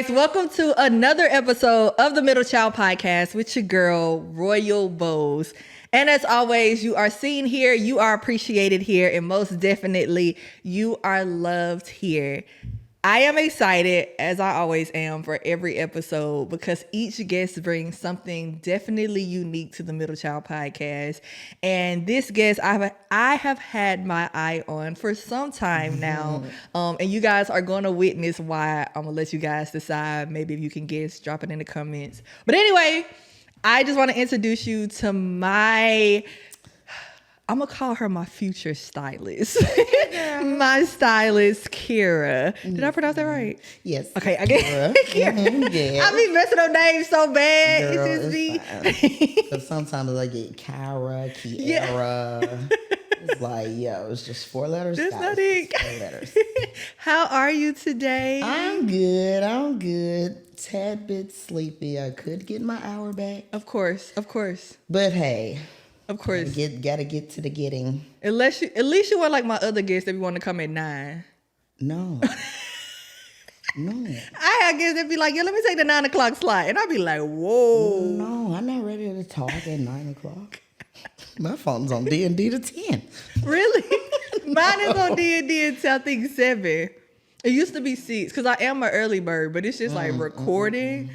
guys, welcome to another episode of the Middle Child Podcast with your girl, Royal Bose. And as always, you are seen here, you are appreciated here, and most definitely, you are loved here. I am excited, as I always am, for every episode because each guest brings something definitely unique to the Middle Child Podcast. And this guest I have had my eye on for some time now. And you guys are going to witness why. I'm going to let you guys decide. Maybe if you can guess, drop it in the comments. But anyway, I just want to introduce you to I'm going to call her my future stylist. My stylist, Kira. Did I pronounce that right? Yes. Okay, I get Kira. Yeah. I be messing up names so bad. Girl, It's just me. Because sometimes I get Kyra, Kiara. It's like, yo, it's just 4 letters. That's guys. not it. 4 letters. How are you today? I'm good. Tad bit sleepy. I could get my hour back. Of course. But hey. Of course. Gotta get to the getting. At least you weren't like my other guests that we want to come at 9. No. No. I had guests that be like, yo, let me take the 9 o'clock slot. And I'd be like, whoa. No, I'm not ready to talk at 9 o'clock. My phone's on D&D to 10. Really? Mine is on D&D until I think 7. It used to be 6 because I am an early bird, but it's just like recording.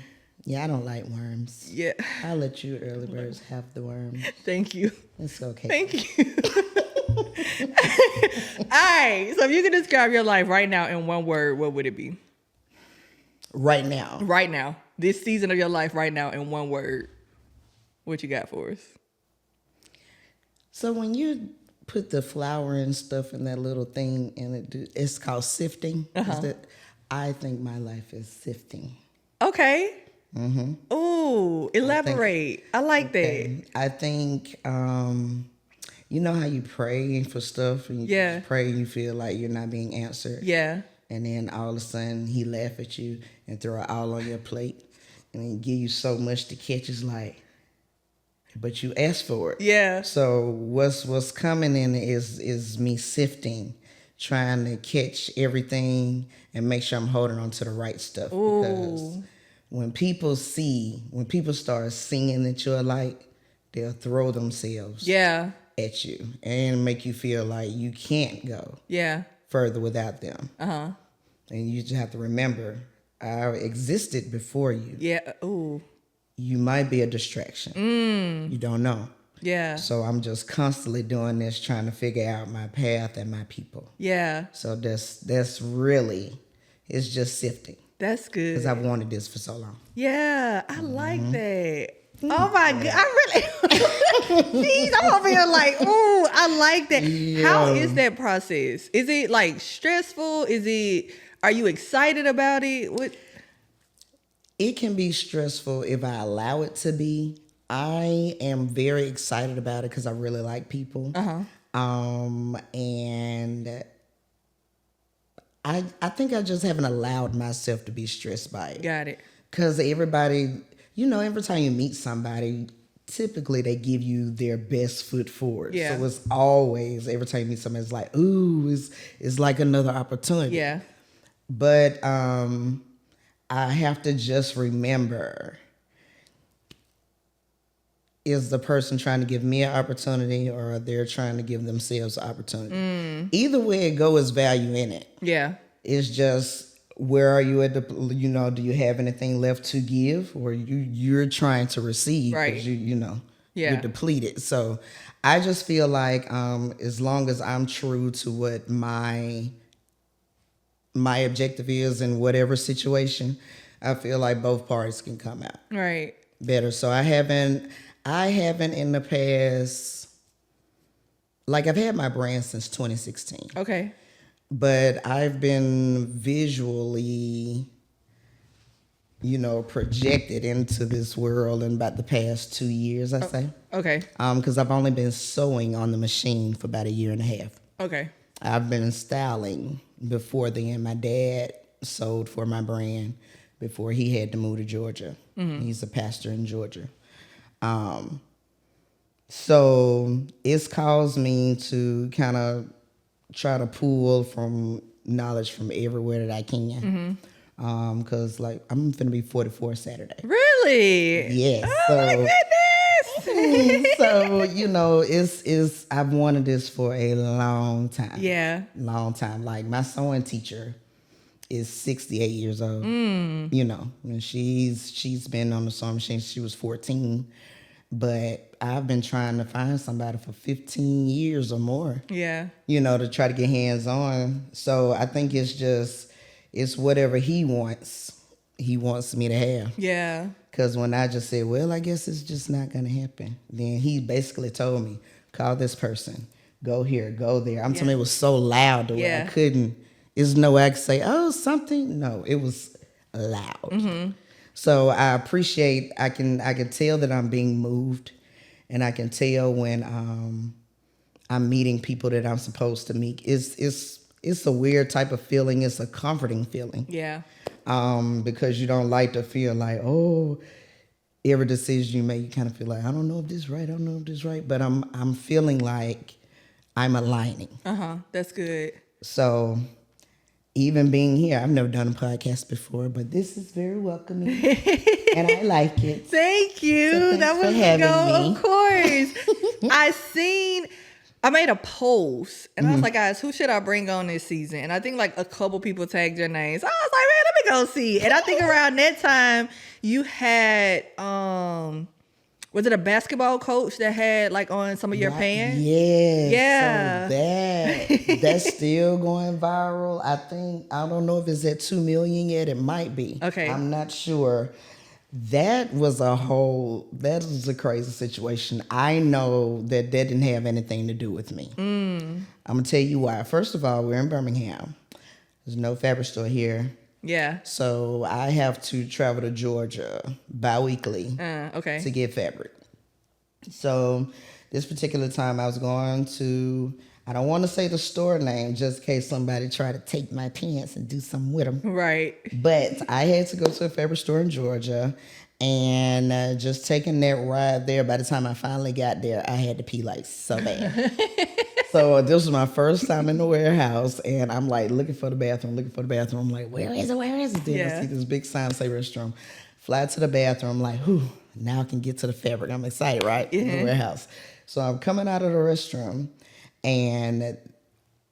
Yeah, I don't like worms. Yeah. I'll let you early birds have the worms. Thank you. It's okay. Thank you. All right. So if you could describe your life right now in one word, what would it be? Right now. Right now. This season of your life right now in one word. What you got for us? So when you put the flour and stuff in that little thing and it's called sifting, I think my life is sifting. Okay. Mm-hmm. Ooh, elaborate. I like that. I think, you know how you pray for stuff and you pray and you feel like you're not being answered. Yeah. And then all of a sudden he laugh at you and throw it all on your plate and then give you so much to catch. It's like, but you asked for it. Yeah. So what's coming in is me sifting, trying to catch everything and make sure I'm holding on to the right stuff. Ooh. Because when people start singing that you're like, they'll throw themselves at you and make you feel like you can't go further without them. And you just have to remember, I existed before you. Yeah. Ooh. You might be a distraction. You don't know. Yeah. So I'm just constantly doing this, trying to figure out my path and my people. Yeah. So that's really, it's just sifting. That's good. Because I've wanted this for so long. Yeah, I like that. Oh my God, I really, jeez, I'm over here like, ooh, I like that. Yeah. How is that process? Is it like stressful? Are you excited about it? What? It can be stressful if I allow it to be. I am very excited about it because I really like people. And I think I just haven't allowed myself to be stressed by it. Got it. Because everybody, every time you meet somebody, typically they give you their best foot forward. Yeah. So it's always, every time you meet somebody, it's like, ooh, it's like another opportunity. Yeah. But I have to just remember, is the person trying to give me an opportunity or they're trying to give themselves an opportunity? Either way it goes, value in it. Yeah. It's just, where are you at do you have anything left to give or you're trying to receive? Right. You're depleted. So I just feel like as long as I'm true to what my objective is in whatever situation, I feel like both parties can come out right better. So I haven't in the past, like I've had my brand since 2016. Okay. But I've been visually, projected into this world in about the past 2 years, I say. Okay. Because I've only been sewing on the machine for about 1.5 years. Okay. I've been styling before then. My dad sewed for my brand before he had to move to Georgia. Mm-hmm. He's a pastor in Georgia. So it's caused me to kind of try to pull from knowledge from everywhere that I can. Cause like I'm finna be 44 Saturday. Really? Yes. Oh my goodness. So, you know, it's I've wanted this for a long time. Yeah. Long time. Like my sewing teacher is 68 years old. You know, and she's been on the sewing machine since she was 14. But I've been trying to find somebody for 15 years or more. Yeah. You know, to try to get hands on. So I think it's whatever he wants me to have. Yeah. Because when I just said, well, I guess it's just not going to happen. Then he basically told me, call this person, go here, go there. I'm telling you, it was so loud the way I couldn't. There's no way I could say, oh, something. No, it was loud. So I appreciate, I can tell that I'm being moved. And I can tell when I'm meeting people that I'm supposed to meet. It's a weird type of feeling. It's a comforting feeling. Yeah. Because you don't like to feel like, oh, every decision you make, you kind of feel like, I don't know if this is right, I don't know if this is right. But I'm feeling like I'm aligning. That's good. So even being here, I've never done a podcast before, but this is very welcoming. And I like it. Thank you. So that was having go, me. of course. I made a post and I was like, guys, who should I bring on this season? And I think like a couple people tagged your names. I was like, man, let me go see. And I think around that time you had, was it a basketball coach that had like on some of your pants? Yeah. Yeah. So that's still going viral. I don't know if it's at 2 million yet. It might be. Okay. I'm not sure. That was a crazy situation. I know that didn't have anything to do with me. I'm going to tell you why. First of all, we're in Birmingham. There's no fabric store here. Yeah. So I have to travel to Georgia bi-weekly to get fabric. So this particular time I was going to, I don't want to say the store name just in case somebody try to take my pants and do something with them. Right. But I had to go to a fabric store in Georgia and just taking that ride there. By the time I finally got there, I had to pee like so bad. So this was my first time in the warehouse and I'm like looking for the bathroom. I'm like, where is it? Then I see this big sign say restroom. Fly to the bathroom. I'm like, whew, now I can get to the fabric. I'm excited, right? In the warehouse. So I'm coming out of the restroom. And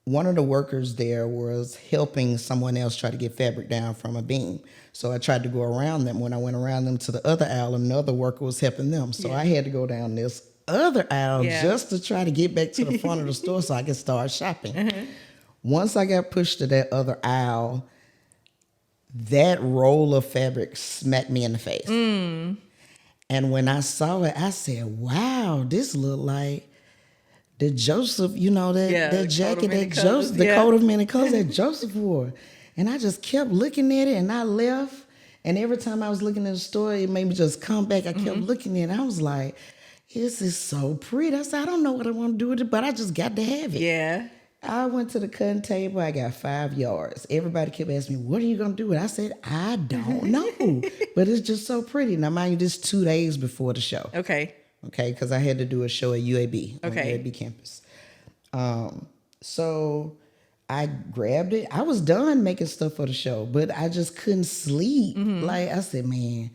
one of the workers there was helping someone else try to get fabric down from a beam. So I tried to go around them. When I went around them to the other aisle, another worker was helping them. So I had to go down this other aisle just to try to get back to the front of the store so I could start shopping. Once I got pushed to that other aisle, that roll of fabric smacked me in the face. And when I saw it, I said, wow, this looked like the Joseph, you know, that jacket that Joseph, the coat of many colors that Joseph wore. And I just kept looking at it and I left. And every time I was looking at the store, it made me just come back. I kept looking at it. I was like, this is so pretty. I said, I don't know what I want to do with it, but I just got to have it. Yeah. I went to the cutting table. I got 5 yards. Everybody kept asking me, what are you going to do with it? I said, I don't know. But it's just so pretty. Now, mind you, this 2 days before the show. Okay, because I had to do a show at UAB, on UAB campus. So I grabbed it. I was done making stuff for the show, but I just couldn't sleep. Like, I said, man,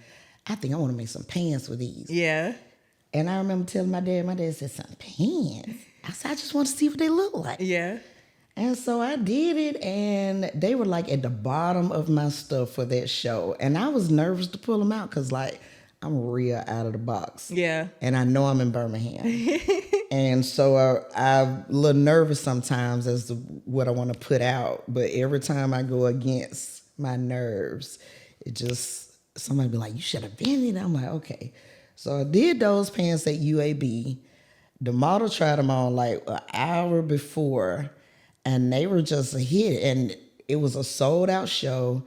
I think I want to make some pants with these. Yeah. And I remember telling my dad said, some pants? I said, I just want to see what they look like. Yeah. And so I did it, and they were like at the bottom of my stuff for that show. And I was nervous to pull them out because, like, I'm real out of the box. Yeah. And I know I'm in Birmingham. And so I'm a little nervous sometimes as to what I want to put out. But every time I go against my nerves, it just, somebody be like, you should have been in. I'm like, okay. So I did those pants at UAB. The model tried them on like an hour before, and they were just a hit. And it was a sold out show.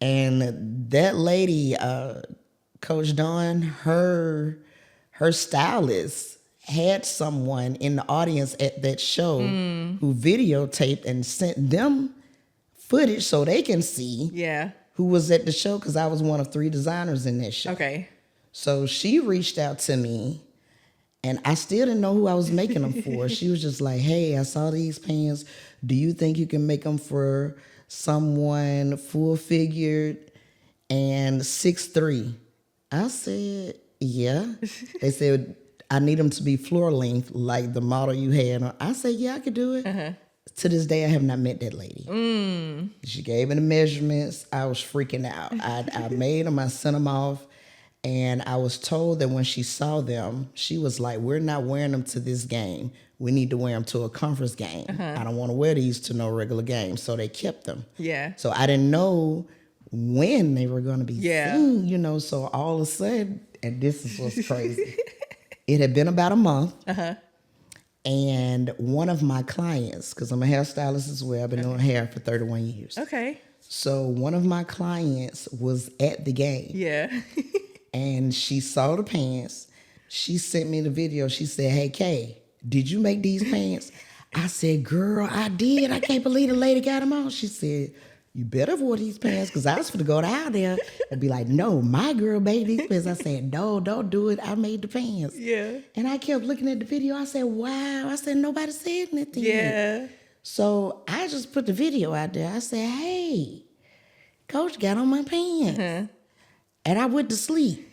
And that lady, Coach Dawn, her stylist had someone in the audience at that show who videotaped and sent them footage so they can see who was at the show, because I was one of 3 designers in that show. Okay. So she reached out to me, and I still didn't know who I was making them for. She was just like, hey, I saw these pants. Do you think you can make them for someone full figured and 6'3". I said, yeah. They said, I need them to be floor length like the model you had. I said, yeah, I could do it. To this day, I have not met that lady. She gave me the measurements. I was freaking out. I made them. I sent them off. And I was told that when she saw them, she was like, we're not wearing them to this game. We need to wear them to a conference game. I don't want to wear these to no regular game. So they kept them. Yeah. So I didn't know when they were going to be seen, you know. So all of a sudden, and this is what's crazy. It had been about a month. And one of my clients, because I'm a hairstylist as well, I've been doing hair for 31 years. Okay. So one of my clients was at the game. Yeah. And she saw the pants. She sent me the video. She said, hey, Kay, did you make these pants? I said, girl, I did. I can't believe the lady got them on. She said, you better wear these pants, because I was going to go out there and be like, no, my girl made these pants. I said, no, don't do it. I made the pants. Yeah. And I kept looking at the video. I said, wow. I said, nobody said anything. Yeah. So I just put the video out there. I said, hey, Coach got on my pants. And I went to sleep.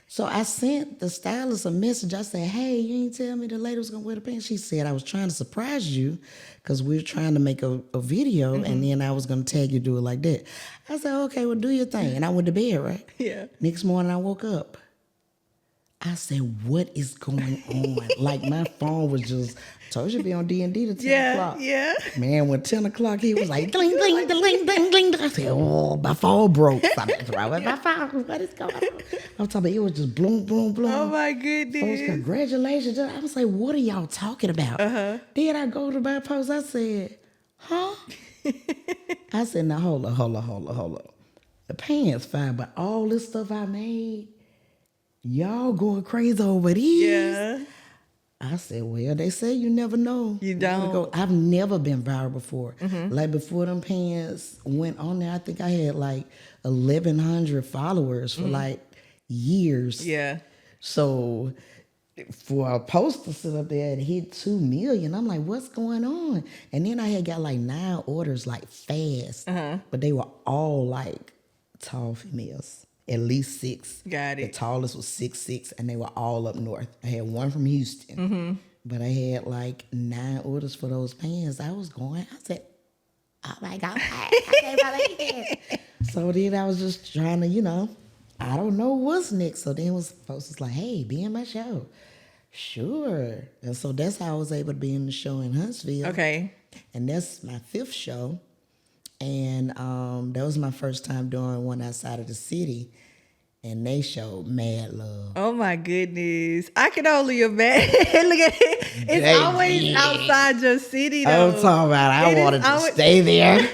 So I sent the stylist a message. I said, hey, you ain't tell me the lady was going to wear the pants. She said, I was trying to surprise you because we were trying to make a video, and then I was going to tag you, do it like that. I said, okay, well, do your thing. And I went to bed, right? Yeah. Next morning, I woke up. I said, what is going on? Like, my phone was just, told you to be on D&D to 10 o'clock. Yeah. Man, when 10 o'clock, he was like, ding, ding, ding, ding, ding. I said, oh, my phone broke. Something's wrong with my phone. What is going on? I'm talking about, it was just bloom, bloom, bloom. Oh, my goodness. Folks, congratulations. I was like, what are y'all talking about? Then I go to my post. I said, huh? I said, now, hold on. The pants fine, but all this stuff I made, y'all going crazy over these. Yeah. I said, well, they say you never know. You don't. I've never been viral before. Like, before them pants went on there, I think I had like 1,100 followers for like years. Yeah. So for a post to sit up there and hit 2 million, I'm like, what's going on? And then I had got like 9 orders like fast. But they were all like tall females. At least 6. Got it. The tallest was 6'6", and they were all up north. I had one from Houston, but I had like 9 orders for those pants. I was going. I said, "Oh my God, I can't believe it." So then I was just trying to, you know, I don't know what's next. So then folks was like, "Hey, be in my show." Sure. And so that's how I was able to be in the show in Huntsville. Okay. And that's my 5th show. And that was my first time doing one outside of the city, and they showed mad love. Oh my goodness. I can only imagine. Look at it. It's always outside your city, though. I'm talking about I wanted to stay there.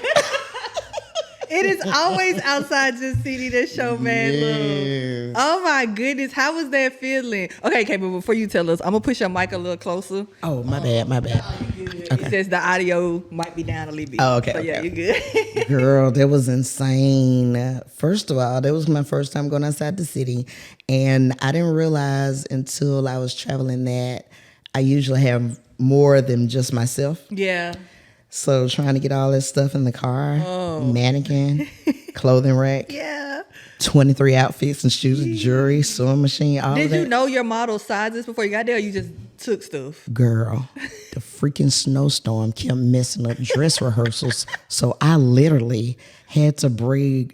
It is always outside your city to show mad love. Oh my goodness. How was that feeling? Okay, but before you tell us, I'm going to push your mic a little closer. Oh, my bad. Okay. It says the audio might be down a little bit. Oh, okay. So yeah, you're good. Girl, that was insane. First of all, that was my first time going outside the city. And I didn't realize until I was traveling that I usually have more than just myself. Yeah. So trying to get all this stuff in the car, mannequin, clothing rack. Yeah. 23 outfits and shoes, jewelry, sewing machine, all of that. Did you know your model sizes before you got there, or you just took stuff? Girl, the freaking snowstorm kept messing up dress rehearsals. So I literally had to bring,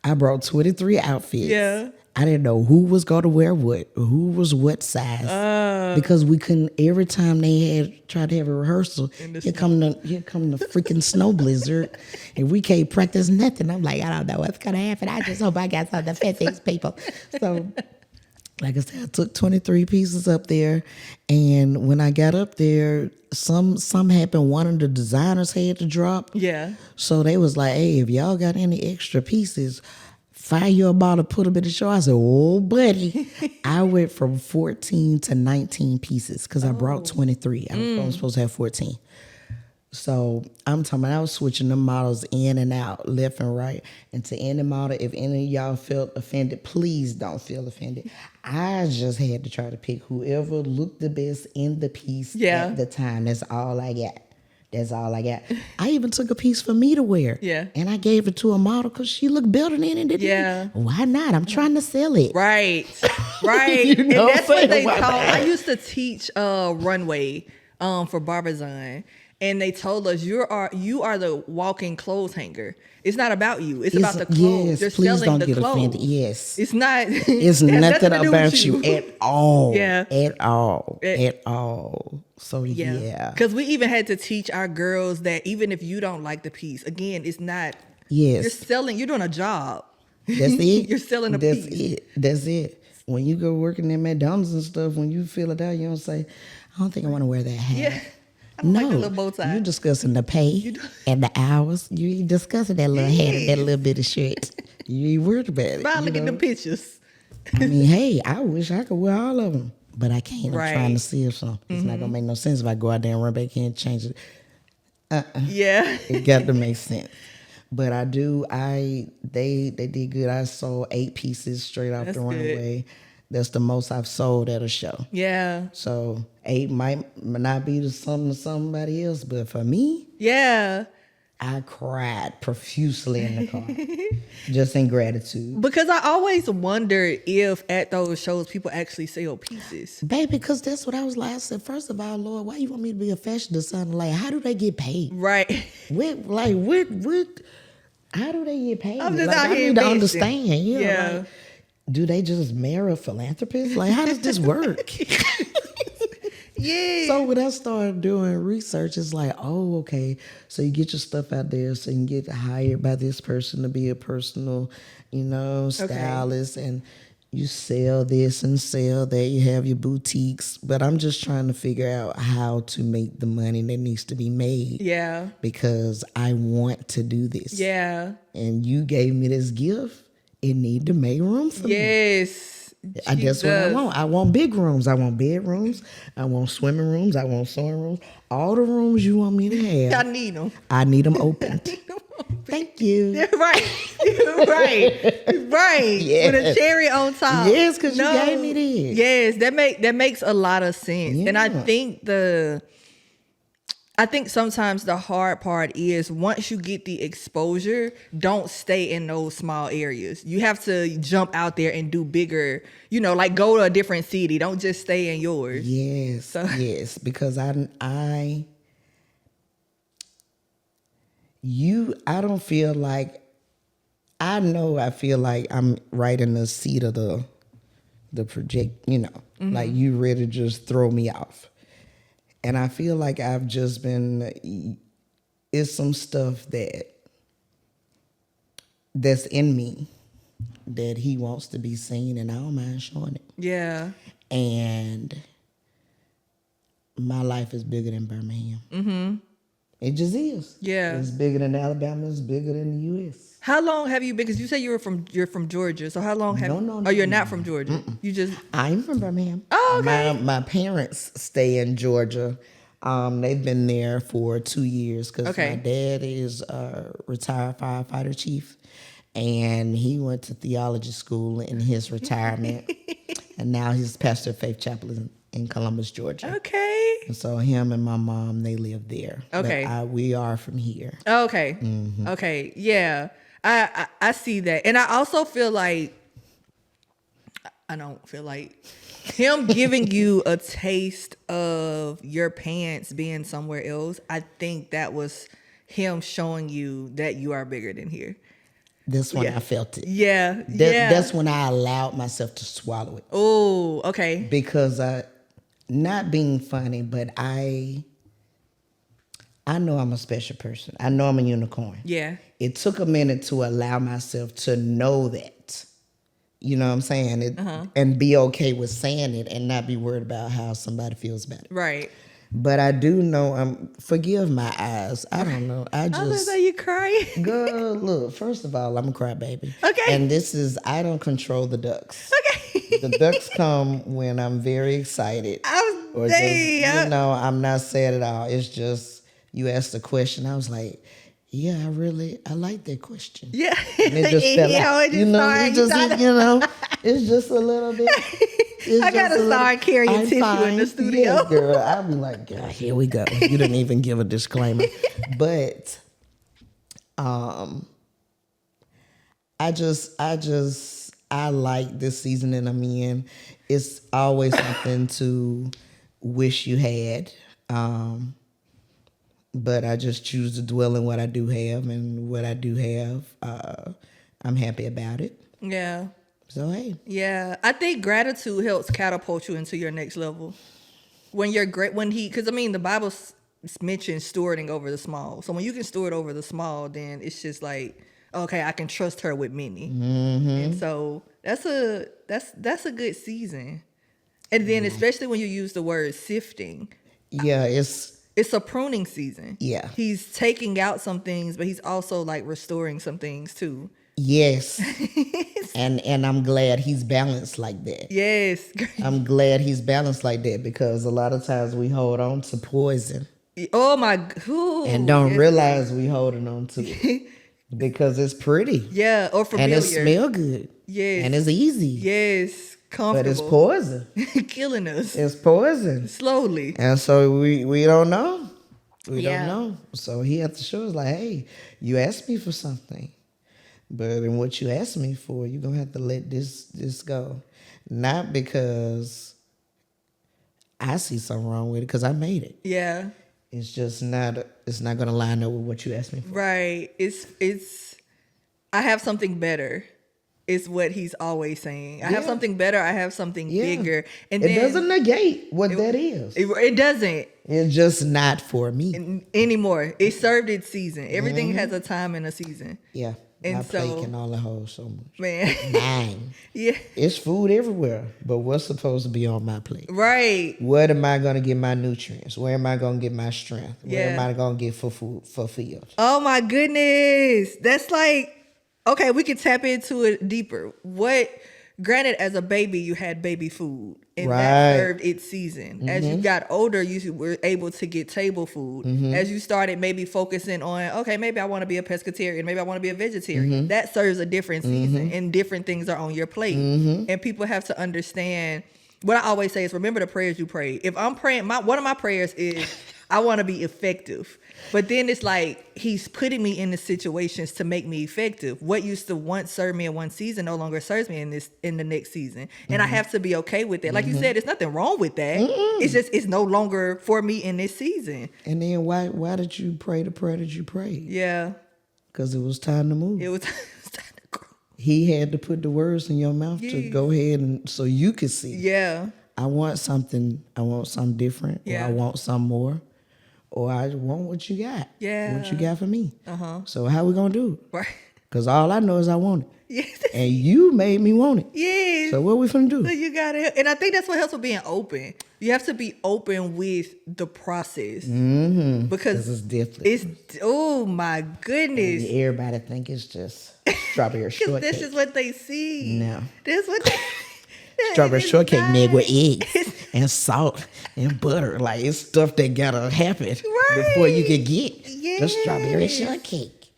I brought 23 outfits. Yeah. I didn't know who was going to wear what, who was what size. Because we couldn't, every time they had tried to have a rehearsal, here come the freaking snow blizzard. And we can't practice nothing. I'm like, I don't know what's going to happen. I just hope I got some of the fancy people. So, like I said, I took 23 pieces up there. And when I got up there, some happened. One of the designers had to drop. Yeah. So they was like, hey, if y'all got any extra pieces, fire you about to put them in the show. I said, oh, buddy. I went from 14 to 19 pieces because I brought 23. I was supposed to have 14. So I'm talking about I was switching the models in and out, left and right. And to any model, if any of y'all felt offended, please don't feel offended. I just had to try to pick whoever looked the best in the piece at the time. That's all I got. That's all I got. I even took a piece for me to wear. Yeah. And I gave it to a model because she looked better than it. Yeah. Why not? I'm trying to sell it. Right. Right. You know and that's what they Why call. not? I used to teach runway for Barbizon. And they told us you are the walking clothes hanger. It's not about you. It's about the clothes. Yes, They're please selling don't the get clothes. offended. Yes. It's not. It's it has nothing to do about with you at all. Yeah. At all. At all. So yeah. Because we even had to teach our girls that even if you don't like the piece, again, it's not. Yes. You're selling. You're doing a job. That's it. You're selling a That's piece. That's it. When you go working in McDonald's and stuff, when you fill it out, you don't say, I don't think I want to wear that hat. Yeah. I don't like the little bow tie. You're discussing the pay and the hours. You ain't discussing that little hat and that little bit of shirt. You ain't worried about it. But look at the pictures. I mean, hey, I wish I could wear all of them, but I can't. I'm trying to see some. It's not gonna make no sense if I go out there and run back in and change it. Yeah. It got to make sense. But I do. They did good. I sold 8 pieces straight off the runway. That's the most I've sold at a show. Yeah. So 8 might not be the something to somebody else, but for me, yeah, I cried profusely in the car, just in gratitude. Because I always wondered if at those shows people actually sell pieces. Baby, because that's what I was like. I said, first of all, Lord, why you want me to be a fashion designer? Like, how do they get paid? Right. What? How do they get paid? I'm just like, out I here need to bitching. understand. Yeah. Like, do they just marry a philanthropist? Like, how does this work? Yeah. So when I started doing research, it's like, oh, okay. So you get your stuff out there so you can get hired by this person to be a personal, stylist. And you sell this and sell that. You have your boutiques. But I'm just trying to figure out how to make the money that needs to be made. Yeah. Because I want to do this. Yeah. And you gave me this gift. It need to make room for me. Yes. That's what I want. I want big rooms. I want bedrooms. I want swimming rooms. I want sewing rooms. All the rooms you want me to have. I need them. I need them open. Thank you. Right. Right. Yes. With a cherry on top. Yes, because you gave me this. Yes, that makes a lot of sense. Yeah. And I think sometimes the hard part is once you get the exposure, don't stay in those small areas. You have to jump out there and do bigger, like go to a different city. Don't just stay in yours. Yes, yes, because I don't feel like, I feel like I'm right in the seat of the project, like you ready to just throw me off. And I feel like I've just been, it's some stuff that's in me that he wants to be seen, and I don't mind showing it. Yeah. And my life is bigger than Birmingham. Mm-hmm. It just is. Yeah. It's bigger than Alabama. It's bigger than the U.S. How long have you been? Because you say you're from Georgia. So how long have? No. Oh, you're not from Georgia. Mm-mm. You just. I'm from Birmingham. Oh, okay. My parents stay in Georgia. They've been there for 2 years because my dad is a retired firefighter chief, and he went to theology school in his retirement, and now he's pastor of Faith Chapel in Columbus, Georgia. Okay. And so him and my mom, they live there. Okay. But we are from here. Okay. Mm-hmm. Okay. Yeah. I see that. And I also feel like, I don't feel like him giving you a taste of your parents being somewhere else. I think that was him showing you that you are bigger than here. That's when I felt it. Yeah. That's when I allowed myself to swallow it. Oh, okay. Because not being funny, but I know I'm a special person. I know I'm a unicorn. Yeah. It took a minute to allow myself to know that. You know what I'm saying? And be okay with saying it and not be worried about how somebody feels about it. Right. But I do know, forgive my eyes. I don't know. I just. Are you crying? Girl, look, first of all, I'm a crybaby. Okay. And I don't control the ducks. Okay. The ducks come when I'm very excited. I'm not sad at all. It's just, you asked a question. I was like, yeah, I like that question. Yeah. And it just fell out. It's just a little bit. I gotta start carrying tissue in the studio. Yes, girl. I'll be like, girl, here we go. You didn't even give a disclaimer. But I like this season that I'm in. It's always something to wish you had. But I just choose to dwell in what I do have, and what I do have, I'm happy about it. Yeah. So, hey. Yeah. I think gratitude helps catapult you into your next level. When you're great, because I mean, the Bible mentions stewarding over the small. So when you can steward over the small, then it's just like, okay, I can trust her with many. Mm-hmm. And so that's a good season. And then especially when you use the word sifting. Yeah, it's a pruning season. Yeah. He's taking out some things, but he's also like restoring some things too. Yes. and I'm glad he's balanced like that. Yes. I'm glad he's balanced like that, because a lot of times we hold on to poison. Oh my. Ooh, and don't realize we holding on to it. Because it's pretty. Yeah, or familiar. And it smell good. Yes. And it's easy. Yes. Comfortable. But it's poison. Killing us. It's poison. Slowly. And so we don't know. We don't know. So he had to show us like, hey, you asked me for something. But in what you asked me for, you're going to have to let this go. Not because I see something wrong with it, because I made it. Yeah. It's just not going to line up with what you asked me for. Right. I have something better. Is what he's always saying. I have something better. I have something bigger. And it doesn't negate what that is. It doesn't. It's just not for me anymore. It served its season. Everything has a time and a season. Yeah. And my plate can only hold so much. Man. Mine. Yeah. It's food everywhere, but what's supposed to be on my plate? Right. Where am I going to get my nutrients? Where am I going to get my strength? Where am I going to get fulfilled? Oh my goodness. That's like, okay, we can tap into it deeper. Granted, as a baby, you had baby food, and that served its season. Mm-hmm. As you got older, you were able to get table food. Mm-hmm. As you started maybe focusing on, okay, maybe I want to be a pescatarian, maybe I want to be a vegetarian. Mm-hmm. That serves a different season, and different things are on your plate. Mm-hmm. And people have to understand, what I always say is, remember the prayers you pray. If I'm praying, one of my prayers is, I want to be effective. But then it's like, he's putting me in the situations to make me effective. What used to once serve me in one season no longer serves me in the next season. And I have to be okay with that. Like you said, there's nothing wrong with that. It's just, it's no longer for me in this season. And then why did you pray the prayer that you prayed? Yeah. Because it was time to move. It was time to grow. He had to put the words in your mouth to go ahead and so you could see. Yeah. I want something different. Yeah. Or I want some more. Or I want what you got. Yeah. What you got for me. Uh-huh. So how we going to do it? Right. Because all I know is I want it. Yes. And you made me want it. Yes. So what we finna do? So you got to, and I think that's what helps with being open. You have to be open with the process. Mm-hmm. Because it's different. Oh my goodness. And everybody think it's just strawberry shortcake. This is what they see. No. This is what they strawberry shortcake made with eggs and salt and butter. Like, it's stuff that gotta happen before you can get the strawberry shortcake.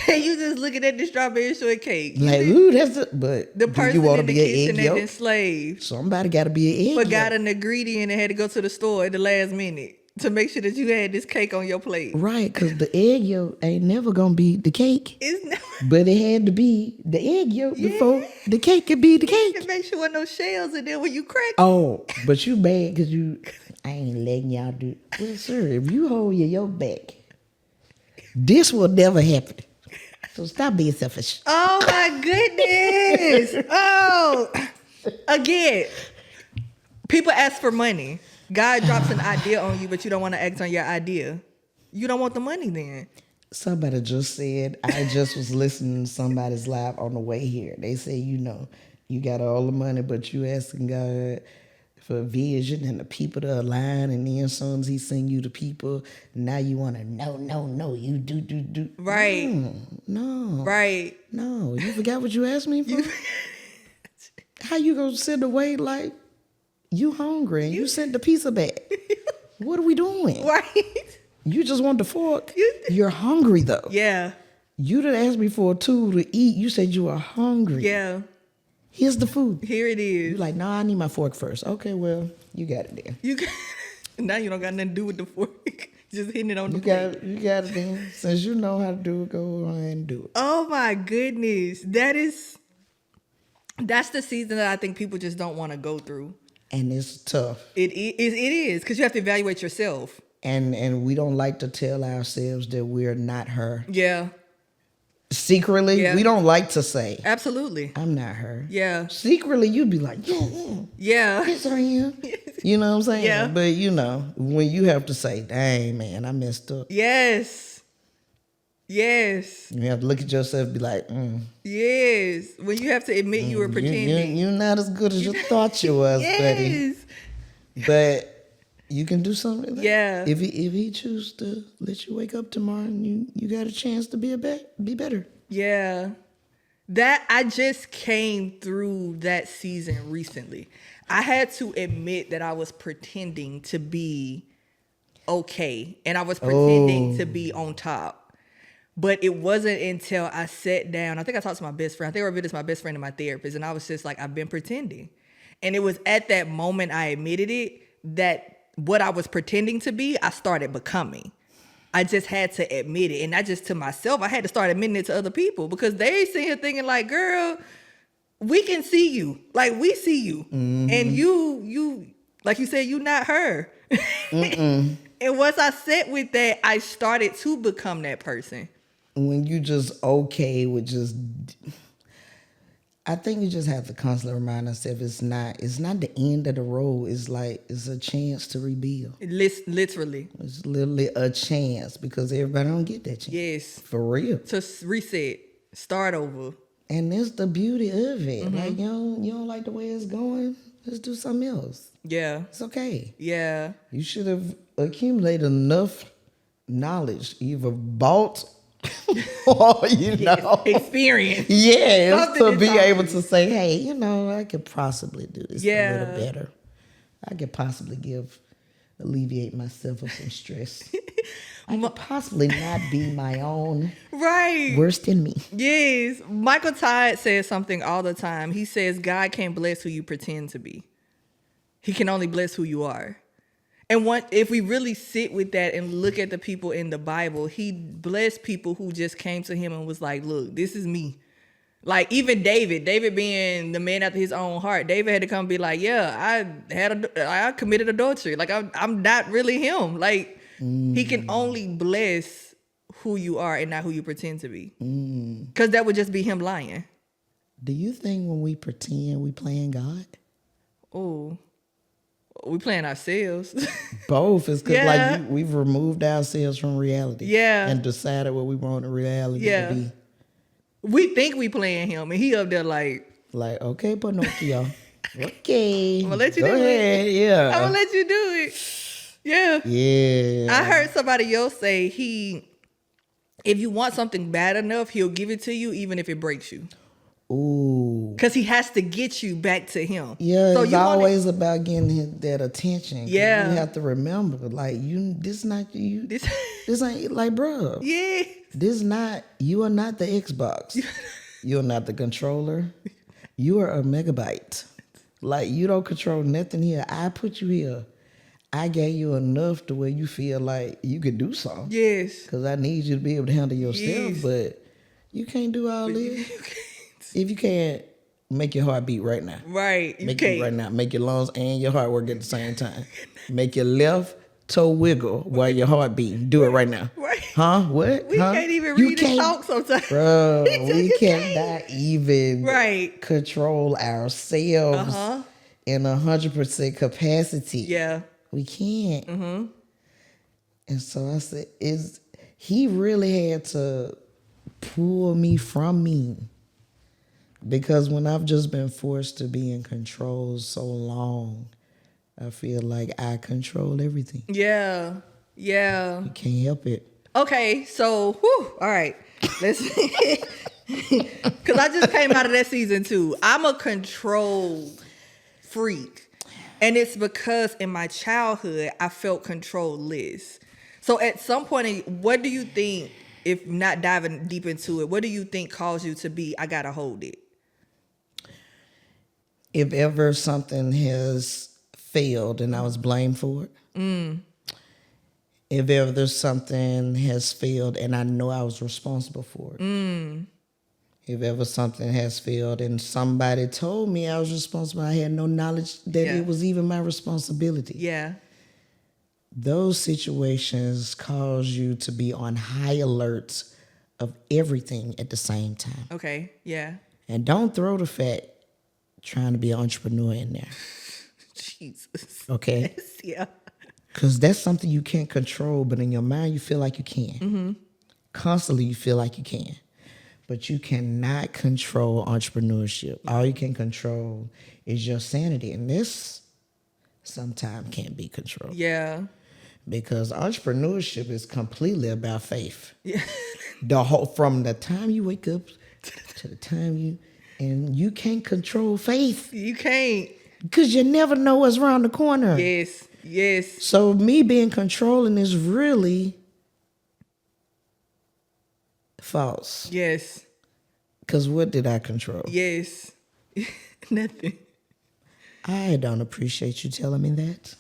You just looking at the strawberry shortcake. Like, ooh, that's it. But the person you want in to the be kitchen an egg that yolk? enslaved. Somebody gotta be an egg Forgot yolk. an ingredient and had to go to the store at the last minute to make sure that you had this cake on your plate. Right, because the egg yolk ain't never gonna be the cake. It's never. But it had to be the egg yolk before the cake could be the cake. And make sure there no shells in there when you crack. Oh, but you mad because I ain't letting y'all do it. Well, sir, if you hold your yolk back, this will never happen. So stop being selfish. Oh my goodness. Oh, again, people ask for money. God drops an idea on you, but you don't want to act on your idea. You don't want the money then. Somebody just said, I just was listening to somebody's live on the way here. They say, you got all the money, but you asking God for vision and the people to align, and then as soon as he send you the people, now you want to, no, you do. Right. No. Right. No, you forgot what you asked me for? How you gonna sit away like you hungry and you sent the pizza back? What are we doing? Right. You just want the fork. You're hungry though. Yeah. You didn't ask me for a tool to eat. You said you were hungry. Yeah. Here's the food. Here it is. You're like, no, I need my fork first. Okay, well, you got it there. Now you don't got nothing to do with the fork. Just hitting it on the plate. You got it then. Since you know how to do it, go ahead and do it. Oh my goodness. That's the season that I think people just don't want to go through. And it's tough. It is because you have to evaluate yourself. And we don't like to tell ourselves that we're not her. Yeah. Secretly, we don't like to say. Absolutely. I'm not her. Yeah. Secretly, you'd be like, yeah. Yes, I am. You know what I'm saying? Yeah. But when you have to say, dang, man, I messed up. Yes. You have to look at yourself and be like, Yes. When you have to admit you were pretending. You're not as good as you thought you was, buddy. But you can do something. Yeah. If he chooses to let you wake up tomorrow and you got a chance to be better. Yeah. That I just came through that season recently. I had to admit that I was pretending to be okay. And I was pretending to be on top. But it wasn't until I sat down. I think I talked to my best friend. I think Ravita's my best friend and my therapist. And I was just like, I've been pretending. And it was at that moment I admitted it that what I was pretending to be, I started becoming. I just had to admit it. And not just to myself. I had to start admitting it to other people because they sitting here thinking like, girl, we can see you. Like, we see you. Mm-hmm. And you, like you said, you not her. And once I sat with that, I started to become that person. When you just okay with just... I think you just have to constantly remind yourself it's not the end of the road. It's like it's a chance to rebuild. Literally. It's literally a chance because everybody don't get that chance. Yes. For real. To reset. Start over. And that's the beauty of it. Mm-hmm. Like you don't like the way it's going, let's do something else. Yeah. It's okay. Yeah. You should have accumulated enough knowledge, either bought or experience. Yes, to be able to say, hey, I could possibly do this a little better. I could possibly alleviate myself of some stress. I could possibly not be my own worst enemy. Yes. Michael Todd says something all the time. He says God can't bless who you pretend to be. He can only bless who you are. And if we really sit with that and look at the people in the Bible, he blessed people who just came to him and was like, look, this is me. Like even David being the man after his own heart, David had to come and be like, yeah, I committed adultery. Like I'm not really him. Like he can only bless who you are and not who you pretend to be. Because that would just be him lying. Do you think when we pretend we playing God? Oh. We playing ourselves. Both. It's because we've removed ourselves from reality. Yeah. And decided what we want the reality to be. We think we playing him and he up there like, okay, Pinocchio. Okay. I'm gonna let you Go do ahead. it. Yeah. I'm gonna let you do it. Yeah. Yeah. I heard somebody else say if you want something bad enough, he'll give it to you even if it breaks you. Ooh. Because he has to get you back to him. Yeah, so it's always about getting that attention. Yeah. You have to remember, like, this not you. This ain't, like, bro. Yeah. You are not the Xbox. You're not the controller. You are a megabyte. Like, you don't control nothing here. I put you here. I gave you enough to where you feel like you could do something. Yes. Because I need you to be able to handle yourself, but you can't do all this. If you can't make your heart beat right now. Right. Make it right now. Make your lungs and your heart work at the same time. Make your left toe wiggle while your heart beat. Do it right now. Right. Huh? What? We can't even read and talk sometimes. Bro, we cannot even control ourselves in 100% capacity. Yeah. We can't. Mm-hmm. And so I said, he really had to pull me from me. Because when I've just been forced to be in control so long, I feel like I control everything. Yeah. Yeah. You can't help it. Okay, so, all right. Let's because I just came out of that season too. I'm a control freak. And it's because in my childhood, I felt controlless. So at some point, what do you think, if not diving deep into it, what do you think caused you to be, I gotta hold it? If ever something has failed and I was blamed for it, if ever something has failed and I know I was responsible for it, if ever something has failed and somebody told me I was responsible, I had no knowledge that it was even my responsibility. Yeah. Those situations cause you to be on high alert of everything at the same time. Okay. Yeah. And don't throw the fact trying to be an entrepreneur in there. Jesus. Okay? Yes, yeah. Because that's something you can't control, but in your mind you feel like you can. Constantly you feel like you can. But you cannot control entrepreneurship. All you can control is your sanity. And this sometimes can't be controlled. Yeah. Because entrepreneurship is completely about faith. Yeah. From the time you wake up to the time and you can't control faith. You can't. Because you never know what's around the corner. Yes. Yes. So me being controlling is really false. Yes. Because what did I control? Yes. Nothing. I don't appreciate you telling me that.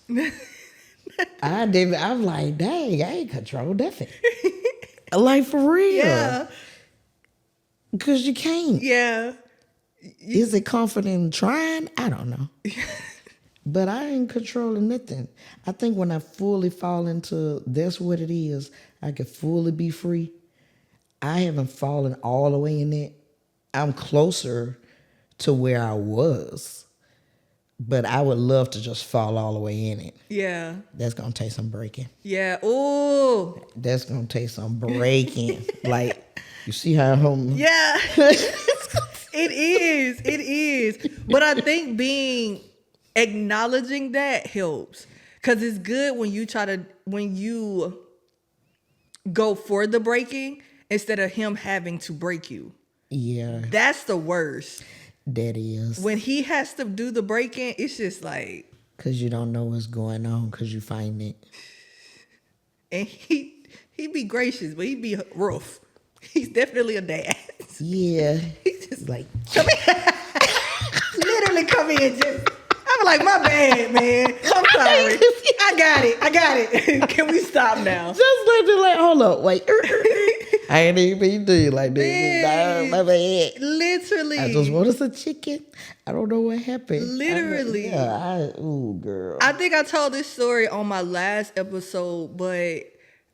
I didn't. I'm like, dang, I ain't controlled nothing. Like, for real. Yeah. Because you can't. Yeah. Is it confident in trying? I don't know. But I ain't controlling nothing. I think when I fully fall into that's what it is, I can fully be free. I haven't fallen all the way in it. I'm closer to where I was. But I would love to just fall all the way in it. Yeah. That's going to take some breaking. Yeah. Ooh. That's going to take some breaking. Like, you see how home... Yeah. It is. It is. But I think acknowledging that helps. Because it's good when you go for the breaking instead of him having to break you. Yeah. That's the worst. That is. When he has to do the breaking, it's just like... Because you don't know what's going on because you find it. And he be gracious, but he be rough. He's definitely a dad. Yeah. He's just Like... Come in. Literally come in just... I'm like, my bad, man. I'm sorry. I got it. Can we stop now? Just like, hold up, wait. I ain't even mean to do you like that. My bad. Literally. I just wanted some chicken. I don't know what happened. Literally. Ooh, girl. I think I told this story on my last episode, but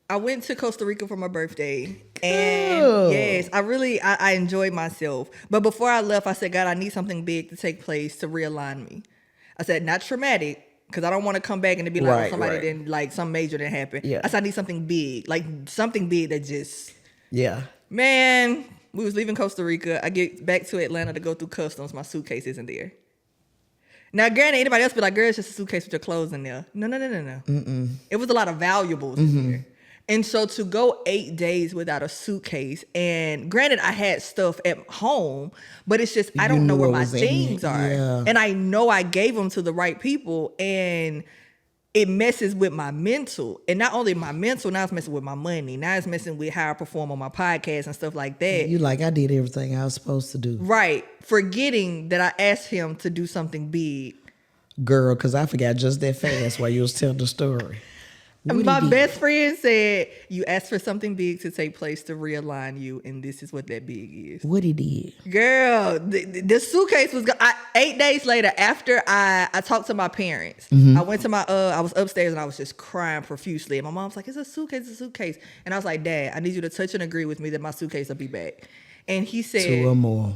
I went to Costa Rica for my birthday. And yes, I enjoyed myself. But before I left, I said, God, I need something big to take place to realign me. I said, not traumatic, because I don't want to come back and it be like, somebody didn't, like, some major didn't happen. Yeah. I said, I need something big, like something big that just... Yeah. Man, we was leaving Costa Rica. I get back to Atlanta to go through customs. My suitcase isn't there. Now, granted, anybody else be like, girl, it's just a suitcase with your clothes in there. No. Mm-mm. It was a lot of valuables in there. And so to go 8 days without a suitcase, and granted, I had stuff at home, but it's just, I don't know where my things are. Yeah. And I know I gave them to the right people, and it messes with my mental. And not only my mental, now it's messing with my money. Now it's messing with how I perform on my podcast and stuff like that. You like, I did everything I was supposed to do. Right. Forgetting that I asked him to do something big. Girl, because I forgot just that fast while you was telling the story. My best friend said, you asked for something big to take place to realign you, and this is what that big is. What he did? Girl, the suitcase was... 8 days later, after I talked to my parents, I went to I was upstairs and I was just crying profusely. And my mom's like, it's a suitcase. And I was like, Dad, I need you to touch and agree with me that my suitcase will be back. And he said... 2 or more.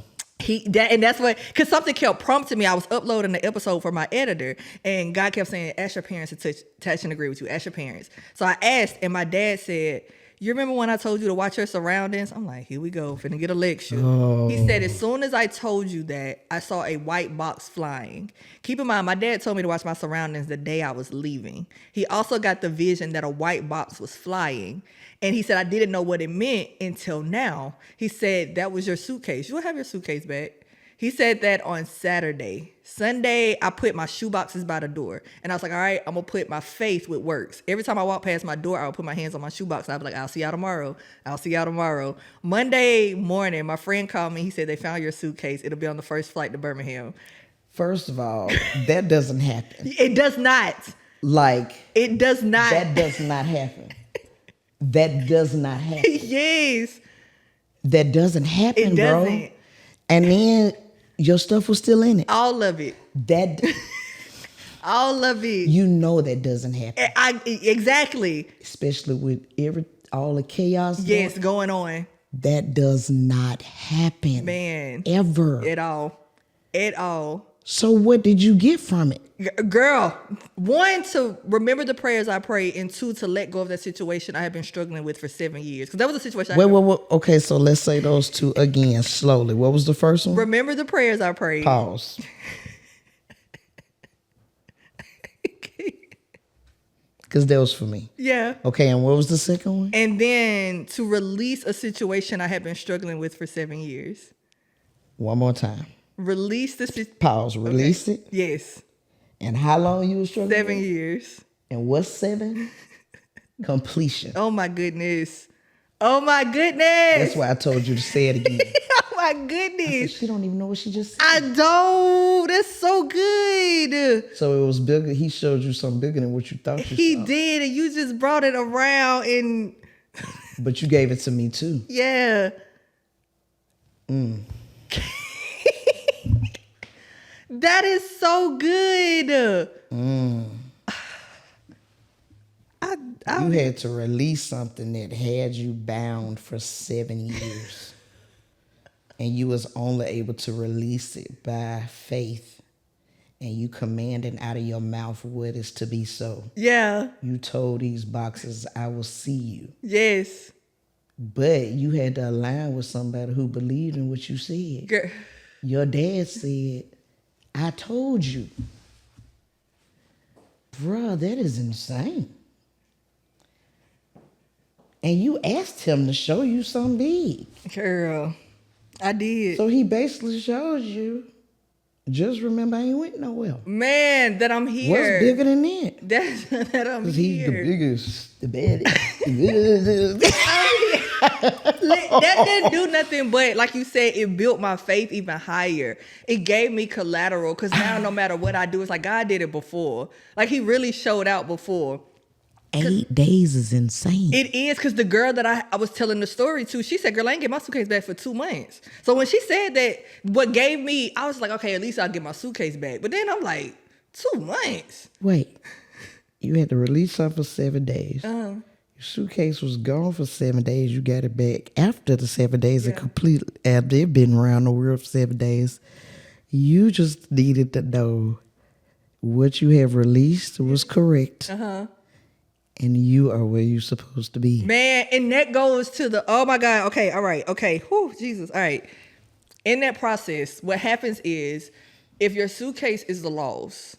That's what, because something kept prompting me. I was uploading the episode for my editor, and God kept saying, ask your parents to touch and agree with you. Ask your parents. So I asked, and my dad said, you remember when I told you to watch your surroundings? I'm like, here we go, finna get a lecture. Oh. He said, as soon as I told you that, I saw a white box flying. Keep in mind, my dad told me to watch my surroundings the day I was leaving. He also got the vision that a white box was flying. And he said, I didn't know what it meant until now. He said, that was your suitcase. You'll have your suitcase back. He said that on Saturday. Sunday, I put my shoe boxes by the door. And I was like, all right, I'm going to put my faith with works. Every time I walk past my door, I would put my hands on my shoe box. I'd be like, I'll see y'all tomorrow. Monday morning, my friend called me. He said, they found your suitcase. It'll be on the first flight to Birmingham. First of all, that doesn't happen. It does not. Like, it does not. That does not happen. That does not happen. Yes. That doesn't happen, it doesn't. bro. And then your stuff was still in it. All of it. That all of it. You know that doesn't happen. Exactly. Especially with all the chaos. Yes, going on. That does not happen. Man. Ever. At all. So what did you get from it? Girl, 1, to remember the prayers I prayed, and 2, to let go of that situation I have been struggling with for 7 years. Because that was a situation. Wait. Okay, so let's say those 2 again slowly. What was the first one? Remember the prayers I prayed. Pause. Because that was for me. Yeah. Okay, and what was the second one? And then to release a situation I have been struggling with for 7 years. One more time. Release the Pause. Release it? Yes. And how long you were struggling? 7 years. And what's 7? Completion. Oh my goodness. That's why I told you to say it again. Oh my goodness. I said, she don't even know what she just said. I don't. That's so good. So it was bigger. He showed you something bigger than what you thought you saw. He did, and you just brought it around and... But you gave it to me too. Yeah. That is so good. You had to release something that had you bound for 7 years. And you was only able to release it by faith. And you commanding out of your mouth what is to be so. Yeah. You told these boxes, I will see you. Yes. But you had to align with somebody who believed in what you said. Girl. Your dad said, I told you. Bruh, that is insane. And you asked him to show you something big. Girl, I did. So he basically showed you, just remember I ain't went nowhere. Man, that I'm here. What's bigger than that? That I'm here. He's the biggest, the baddest. That didn't do nothing but, like you said, it built my faith even higher. It gave me collateral, because now no matter what I do, it's like God did it before. Like he really showed out before. 8 days is insane. It is, because the girl that I was telling the story to, she said, girl, I ain't get my suitcase back for 2 months. So when she said that, what gave me, I was like, okay, at least I'll get my suitcase back. But then I'm like, 2 months? Wait, you had to release something for 7 days. Your suitcase was gone for 7 days. You got it back after the 7 days. And completely, after it been around the world for 7 days. You just needed to know what you have released was correct. And you are where you're supposed to be. Man, and that goes to the, oh my God, okay, all right, okay, whew, Jesus, all right. In that process, what happens is, if your suitcase is the loss,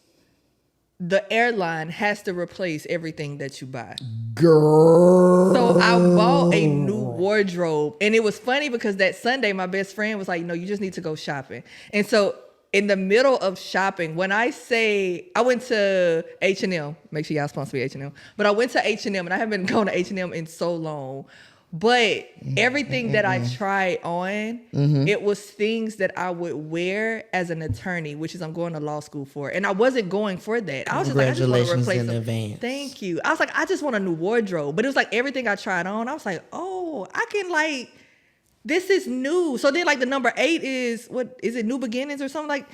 the airline has to replace everything that you buy. Girl. So I bought a new wardrobe. And it was funny because that Sunday, my best friend was like, no, you just need to go shopping. And so in the middle of shopping, when I say, I went to H&M, make sure y'all sponsor me H&M, but I went to H&M, and I haven't been going to H&M in so long. But everything that I tried on, it was things that I would wear as an attorney, which is I'm going to law school for. And I wasn't going for that. I was just like, I just want to replace in them. advance. Thank you. I was like, I just want a new wardrobe. But it was like everything I tried on, I was like, oh, I can like, this is new. So then like the number 8 is, what is it, New Beginnings or something? Like,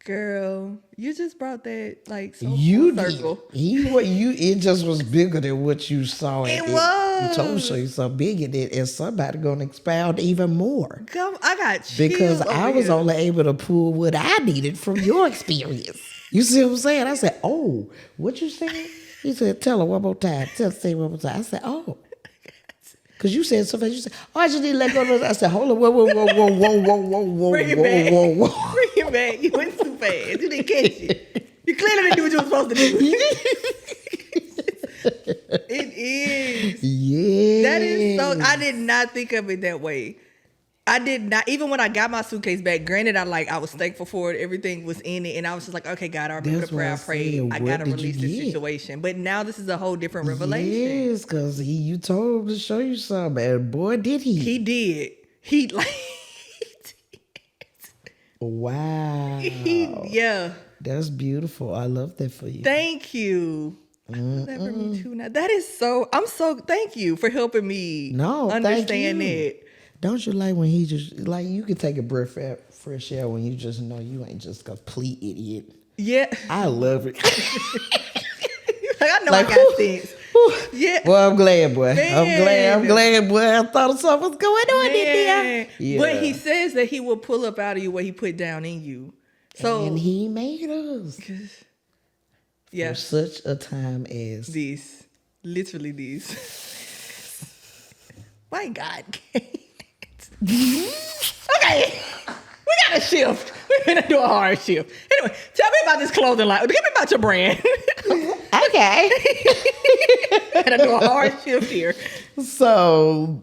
girl, you just brought that like so full circle. It just was bigger than what you saw. It was. You told you so big it did, and somebody gonna expound even more. Come, I got chills because I was here. only able to pull what I needed from your experience. You see what I'm saying? I said, "Oh, what you saying?" He said, "Tell her one more time. Say one more time." I said, "Oh." Because you said something, you said, "Oh, I just need to let go of this." I said, "Hold on, whoa. Bring it back. Bring it back. You went too fast. You didn't catch it. You clearly didn't do what you were supposed to do." It is. Yeah. That is so, I did not think of it that way. I did not, even when I got my suitcase back, granted, I was thankful for it. Everything was in it. And I was just like, okay, God, I remember the prayer I prayed. I got to release this situation. But now this is a whole different revelation. Yes, because you told him to show you something. And boy, did he. He did. He like, Wow. Yeah. That's beautiful. I love that for you. Thank you. I love that for me too now. That is thank you for helping me understand it. Don't you like when he just, like, you can take a breath of fresh air when you just know you ain't just a complete idiot. Yeah. I love it. I know I got sense. Yeah. Well, I'm glad, boy. Man. I'm glad, boy. I thought something was going on in there. Yeah. But he says that he will pull up out of you what he put down in you. So, and he made us. Yeah. For such a time as this. Literally this. My God. Okay. We got to shift. We're going to do a hard shift. Anyway, tell me about this clothing line. Tell me about your brand. Okay. We're going to do a hard shift here. So,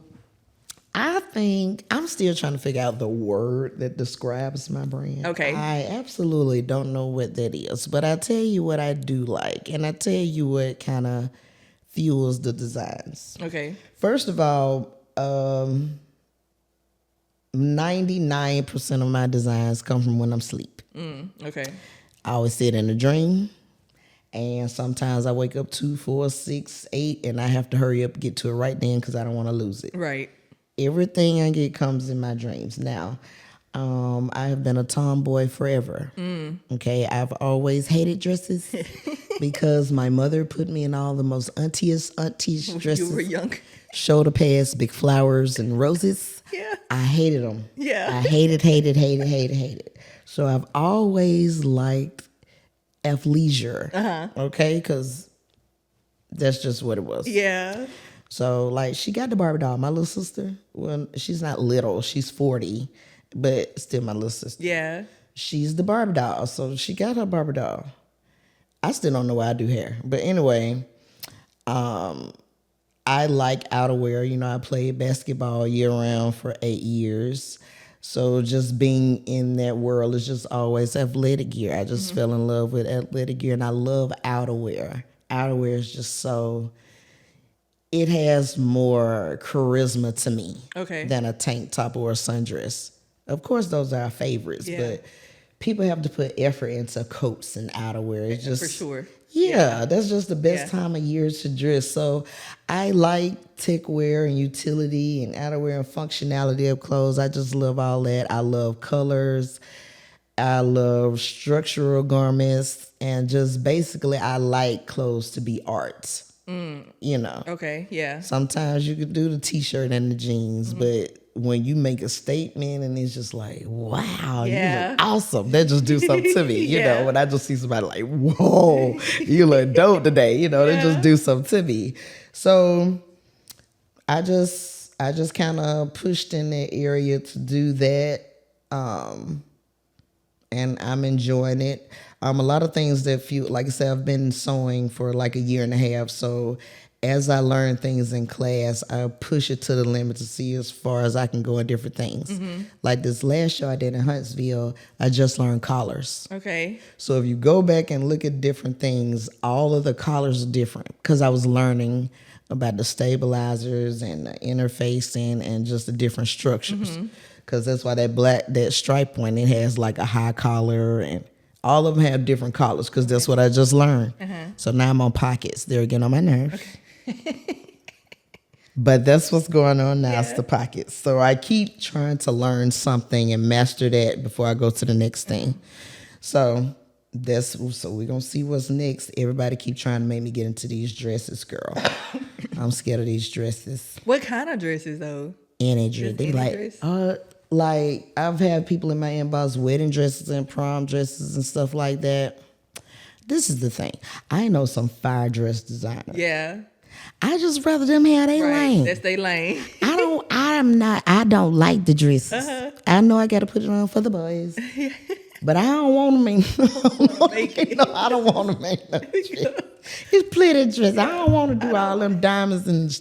I think I'm still trying to figure out the word that describes my brand. Okay. I absolutely don't know what that is, but I tell you what I do like, and I tell you what kind of fuels the designs. Okay. First of all, 99% of my designs come from when I'm asleep. Okay. I always see it in a dream. And sometimes I wake up 2, 4, 6, 8, and I have to hurry up and get to it right then because I don't want to lose it. Right. Everything I get comes in my dreams. Now, I have been a tomboy forever. Okay, I've always hated dresses because my mother put me in all the most auntiest dresses. You were young. Shoulder pads, big flowers and roses. Yeah. I hated them. Yeah. I hated. So I've always liked athleisure. Okay, because that's just what it was. Yeah. So, like, she got the Barbie doll. My little sister, well, she's not little. She's 40, but still my little sister. Yeah. She's the Barbie doll. So, she got her Barbie doll. I still don't know why I do hair. But anyway, I like outerwear. You know, I played basketball year-round for 8 years. So, just being in that world is just always athletic gear. I just fell in love with athletic gear, and I love outerwear. Outerwear is just so... It has more charisma to me than a tank top or a sundress. Of course, those are our favorites, but people have to put effort into coats and outerwear. It's just, for sure. Yeah, that's just the best time of year to dress. So I like tech wear and utility and outerwear and functionality of clothes. I just love all that. I love colors. I love structural garments. And just basically, I like clothes to be art. You know. Okay, yeah. Sometimes you could do the t-shirt and the jeans, but when you make a statement and it's just like, wow, you look awesome. That just do something to me. You know, when I just see somebody like, whoa, you look dope today. You know, they just do something to me. So I just kind of pushed in that area to do that. And I'm enjoying it. A lot of things that feel, like I said, I've been sewing for like a year and a half. So as I learn things in class, I push it to the limit to see as far as I can go in different things. Like this last show I did in Huntsville, I just learned collars. Okay. So if you go back and look at different things, all of the collars are different because I was learning about the stabilizers and the interfacing and just the different structures. Because that's why that stripe one, it has like a high collar, and all of them have different collars because that's what I just learned. So now I'm on pockets. They're getting on my nerves. But that's what's going on now. It's the pockets. So I keep trying to learn something and master that before I go to the next thing. So we're going to see what's next. Everybody keep trying to make me get into these dresses, girl. I'm scared of these dresses. What kind of dresses, though? Any dress. They like I've had people in my inbox wedding dresses and prom dresses and stuff like that. This is the thing. I know some fire dress designers. Yeah. I just rather them have their lane. That's their lane. I don't like the dresses. I know I got to put it on for the boys. But I don't want to make I don't want to make no dress. It's pleated dress. I don't want to do all them diamonds and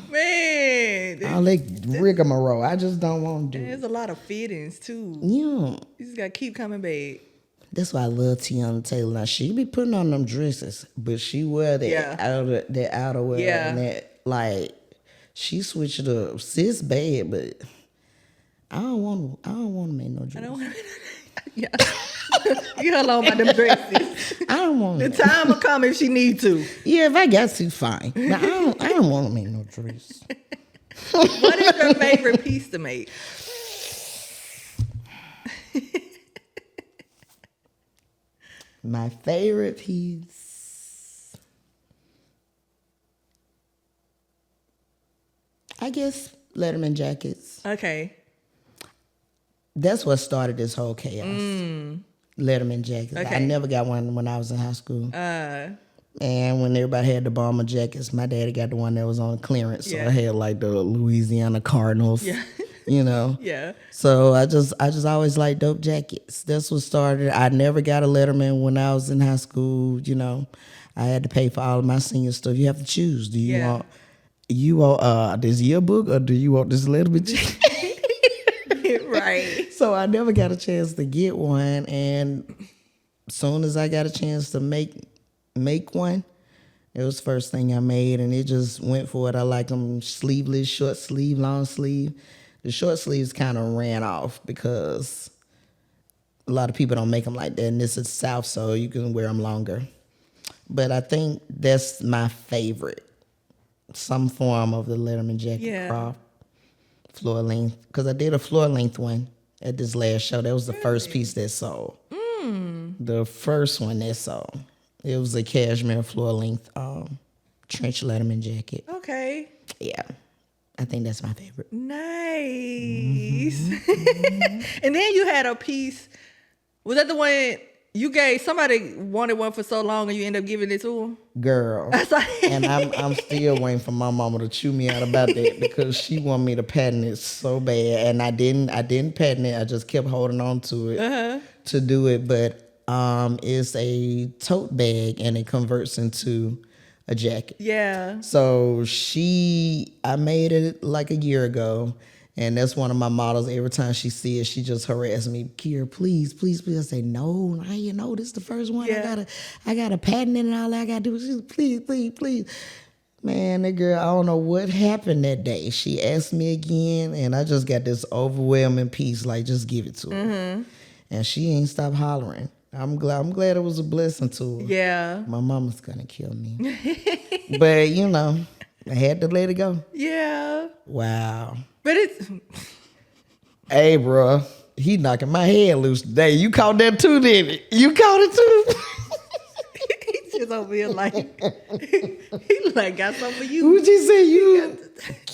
man, all that rigmarole. I just don't want to do There's a lot of fittings too. Yeah. You just got to keep coming back. That's why I love Tiana Taylor. Now, she be putting on them dresses, but she wear that outerwear and that, like, she switched it up. Sis bad, but I don't want to make no dress. I don't want to. Yeah. You alone about them dresses. I don't want the time will come if she need to. Yeah, if I got to, fine. But I don't want to make no dress. What is your favorite piece to make? My favorite piece, I guess, Letterman jackets. Okay. That's what started this whole chaos. Letterman jackets. Okay. I never got one when I was in high school. And when everybody had the bomber jackets, my daddy got the one that was on clearance. So I had like the Louisiana Cardinals. Yeah. You know? Yeah. So I just always liked dope jackets. That's what started. I never got a Letterman when I was in high school. You know, I had to pay for all of my senior stuff. You have to choose. Do you want this yearbook or do you want this Letterman jacket? Right. So I never got a chance to get one, and as soon as I got a chance to make one, it was the first thing I made, and it just went for it. I like them sleeveless, short sleeve, long sleeve. The short sleeves kind of ran off because a lot of people don't make them like that, and this is South, so you can wear them longer. But I think that's my favorite, some form of the Letterman jacket crop, floor length, because I did a floor length one at this last show. That was the first piece that sold. The first one that sold. It was a cashmere floor length trench Letterman jacket. Okay. Yeah. I think that's my favorite. Nice. And then you had a piece. Was that the one you gave? Somebody wanted one for so long and you end up giving it to them? Girl. And I'm still waiting for my mama to chew me out about that because she wanted me to patent it so bad. And I didn't patent it. I just kept holding on to it to do it. But it's a tote bag and it converts into a jacket. Yeah. So I made it like a year ago, and that's one of my models. Every time she see it, she just harass me, Kiera, please, please, please. I say, no, now you know this is the first one. I got a patent in and all I gotta do is just please, please, please. Man, that girl, I don't know what happened that day. She asked me again, and I just got this overwhelming piece, like just give it to her. And she ain't stopped hollering. I'm glad it was a blessing to her. Yeah. My mama's gonna kill me. But you know, I had to let it go. Yeah. Wow. But it's hey, bro, he knocking my head loose today. You caught that too, didn't you? You caught it too. He's just over here like he like got something for you. What'd you say? You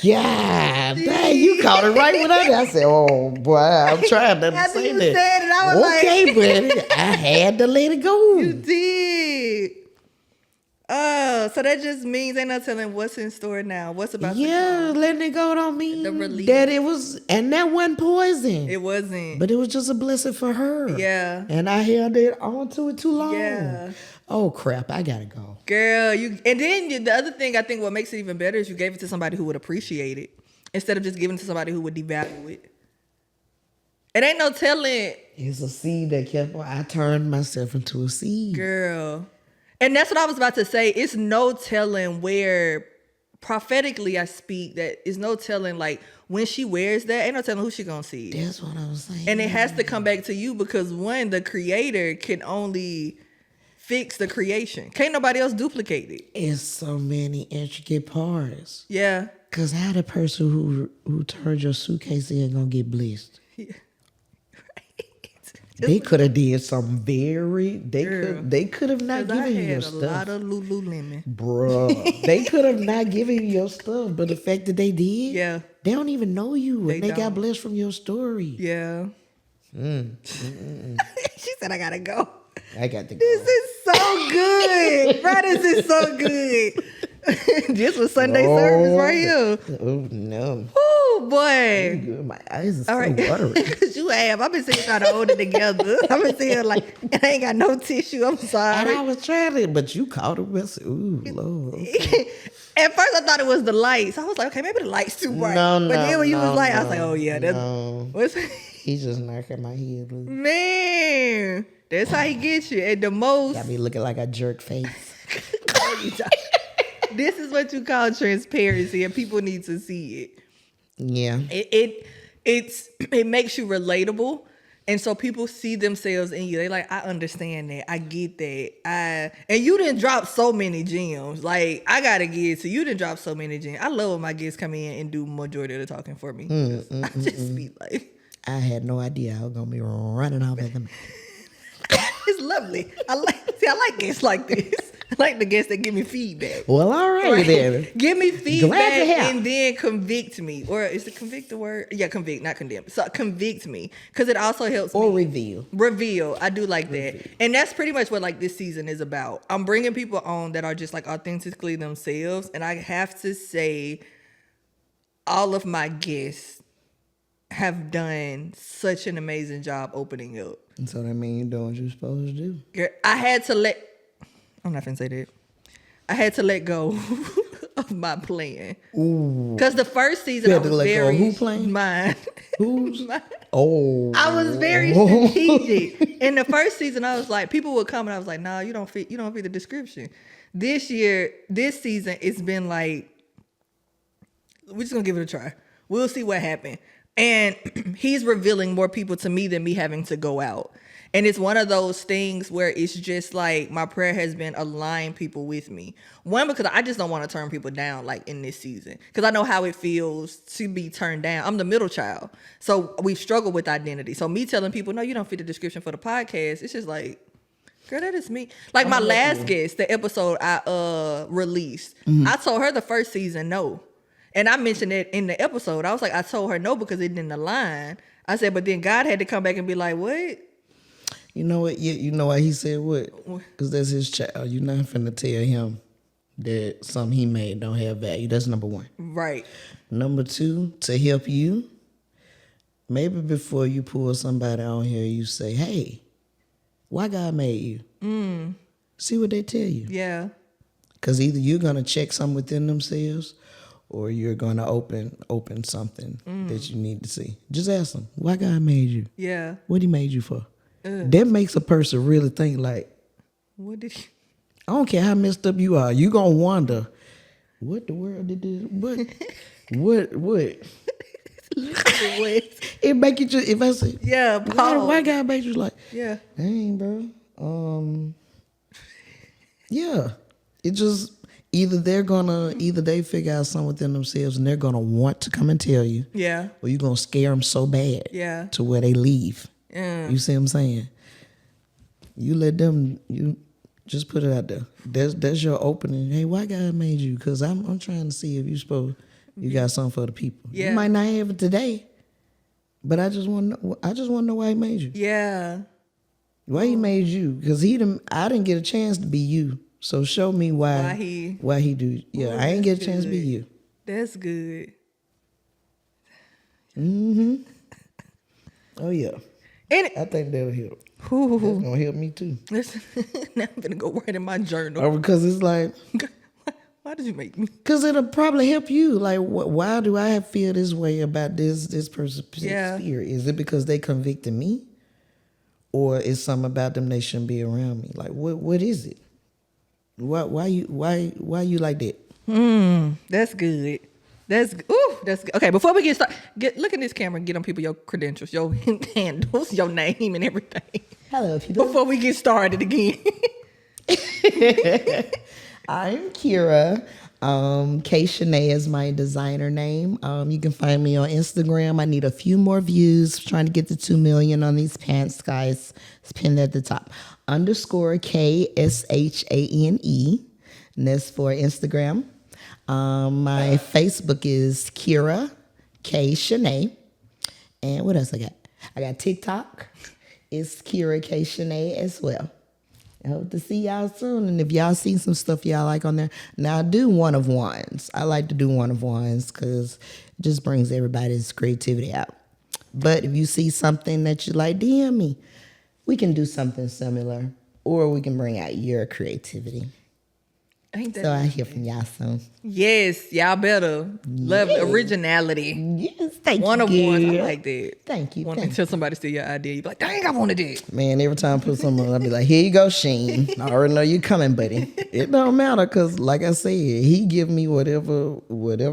God dang, you caught it right when I said, oh boy, I'm trying not to say that. Said it, I was okay, but I had to let it go. You did. So that just means ain't no telling what's in store now. What's about to come. Letting it go don't mean that it was, and that wasn't poison. It wasn't. But it was just a blessing for her. Yeah. And I held it on to it too long. Yeah. Oh crap, I gotta go. Girl, and then the other thing I think what makes it even better is you gave it to somebody who would appreciate it instead of just giving it to somebody who would devalue it. It ain't no telling. It's a seed that kept on. I turned myself into a seed. Girl. And that's what I was about to say. It's no telling where, prophetically I speak, that is no telling, like, when she wears that, ain't no telling who she gonna see. That's what I was saying. And it has to come back to you because, one, the creator can only fix the creation. Can't nobody else duplicate it. It's so many intricate parts. Yeah. Because how the person who turned your suitcase in gonna get blessed? Yeah. They could have did something they could have not given you your stuff. I had a lot of Lululemon. Bruh. They could have not given you your stuff, but the fact that they did, they don't even know you. And they got blessed from your story. Yeah. She said, I gotta go. I got to go. This is so good. Bro, this is so good. This was Sunday service right here. Oh, no. Oh, boy. Good. My eyes are so watery. Because you have. I've been sitting trying to hold it together. I've been sitting like, I ain't got no tissue. I'm sorry. And I was trying to, but you caught it with, ooh, Lord. Okay. At first, I thought it was the lights. I was like, okay, maybe the light's too bright. But then when you was like, I was like, oh, yeah. That's He's just knocking my head loose. Man, that's how he gets you. At the most. Got me looking like a jerk face. This is what you call transparency, and people need to see it. Yeah. it makes you relatable. And so people see themselves in you. They like, I understand that. I get that. And you didn't drop so many gems. Like, I gotta get to you didn't drop so many gems. I love when my guests come in and do majority of the talking for me. I just be like, I had no idea I was gonna be running off at them. it's lovely. I like guests like this. I like the guests that give me feedback. Well, all right, then. Give me feedback and then convict me. Or is it convict the word? Yeah, convict, not condemn. So convict me. Because it also helps me. Or reveal. Reveal. I do like that. And that's pretty much what like this season is about. I'm bringing people on that are just like authentically themselves. And I have to say, all of my guests have done such an amazing job opening up. And so that means you're doing what you're supposed to do. I'm not finna say that. I had to let go of my plan. Because the first season I was very who playing? Mine. Who's? Mine. Oh. I was very strategic. In the first season, I was like, people would come and I was like, nah, you don't fit the description. This season, it's been like, we're just gonna give it a try. We'll see what happens. And he's revealing more people to me than me having to go out. And it's one of those things where it's just like my prayer has been align people with me. One, because I just don't want to turn people down like in this season. Because I know how it feels to be turned down. I'm the middle child. So we've struggled with identity. So me telling people, no, you don't fit the description for the podcast. It's just like, girl, that is me. Like my last guest, the episode I released, I told her the first season no. And I mentioned it in the episode. I was like, I told her no because it didn't align. I said, but then God had to come back and be like, what? You know what? You know why he said what? Because that's his child. You're not finna tell him that something he made don't have value. That's number one. Right. Number two, to help you, maybe before you pull somebody on here, you say, hey, why God made you? See what they tell you. Yeah. Because either you're going to check something within themselves or you're going to open something that you need to see. Just ask them, why God made you? Yeah. What he made you for? That makes a person really think like, what did he? I don't care how messed up you are. You going to wonder, what the world did this? What? It make you just, if I say, yeah, why God made you like, yeah, dang, bro. Yeah. It just, either they figure out something within themselves and they're going to want to come and tell you. Yeah. Or you're going to scare them so bad. Yeah. To where they leave. Yeah. You see what I'm saying? You let them, you just put it out there. That's your opening. Hey, why God made you? Because I'm trying to see if you got something for the people. Yeah. You might not have it today, but I just want to know why he made you. Yeah. Why he made you? Because I didn't get a chance to be you. So show me why he do. Yeah, I ain't get a chance to be you. That's good. Oh yeah. I think that'll help. Ooh. That's gonna help me too. Now I'm gonna go write in my journal. Oh, because it's like, why did you make me? Because it'll probably help you. Like, why do I feel this way about this person's spirit? Is it because they convicted me, or is something about them they shouldn't be around me? Like, what is it? Why you like that? That's good. That's good. Okay, before we get started, look at this camera and get on people your credentials, your handles, your name and everything. Hello, people. Before we get started again. I'm Kira. K Shanae is my designer name. You can find me on Instagram. I need a few more views. Trying to get to 2 million on these pants, guys. It's pinned at the top. _KSHANE. And that's for Instagram. My Facebook is Kira K Shanae. And what else I got? I got TikTok. It's Kira K Shanae as well. I hope to see y'all soon. And if y'all see some stuff y'all like on there, now I do one-of-ones. I like to do one-of-ones because it just brings everybody's creativity out. But if you see something that you like, DM me. We can do something similar, or we can bring out your creativity. So I hear from y'all soon. Yes, y'all better. Love originality. Yes, thank you. One-of-ones, I like that. Thank you. Until somebody steal your idea, you be like, dang, I wanted that. Man, every time I put something on, I be like, here you go, Sheen. I already know you coming, buddy. It don't matter, because like I said, he give me whatever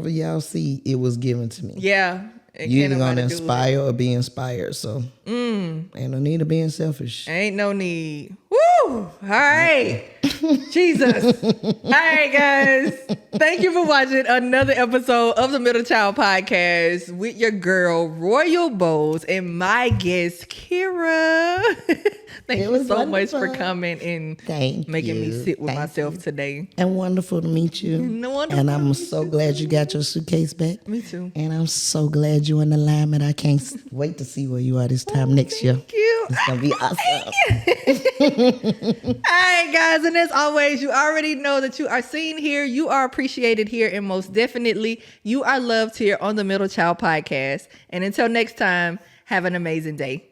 y'all see, it was given to me. Yeah, You either gonna inspire or be inspired. So ain't no need of being selfish. Ain't no need. Woo! All right. Jesus. All right, guys. Thank you for watching another episode of the Middle Child Podcast with your girl, Royal Bowes, and my guest, Kira. Thank you so much for coming and making me sit with myself today. And wonderful to meet you. And I'm so glad you got your suitcase back. Me too. And I'm so glad you're in alignment. I can't wait to see where you are this time next year. Thank you. It's going to be awesome. All right, guys. And as always, you already know that you are seen here, you are appreciated here, and most definitely, you are loved here on the Middle Child Podcast. And until next time, have an amazing day.